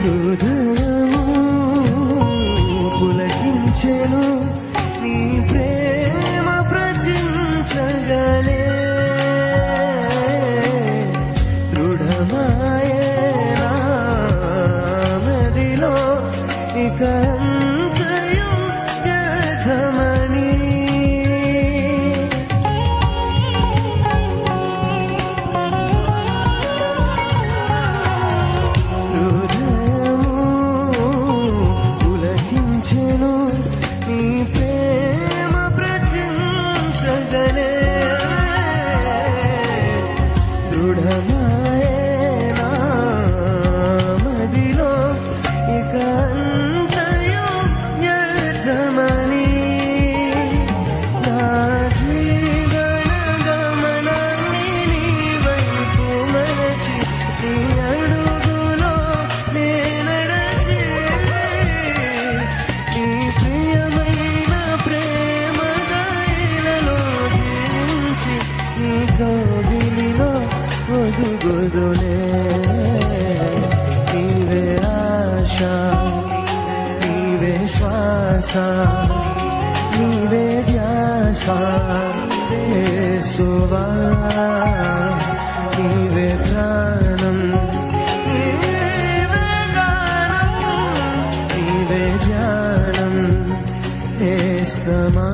హృదయము పులకించెను నీ ప్రేమ ప్రచించగలే దృఢమాయే నా మదిలో ఇక అంతయు వ్యర్థమని హృదయము పులకించెను నీ ప్రేమ ప్రచించగలే దృఢమాయే నా మదిలో ఇక అంతయు వ్యర్థమని నా జీవన గమనాన్ని నీ వైపు మరచి నీ అడుగులో నే నడచి నీ ప్రియమైన ప్రేమ గాయలలో జీవించి నీ కౌగిలిలో ఒదుగుదులే నీవే ఆశ నీవే శ్వాస నీవే ధ్యాస యేసువా నీవే ప్రాణం నీవే గానం నీవే ధ్యానం నేస్తమా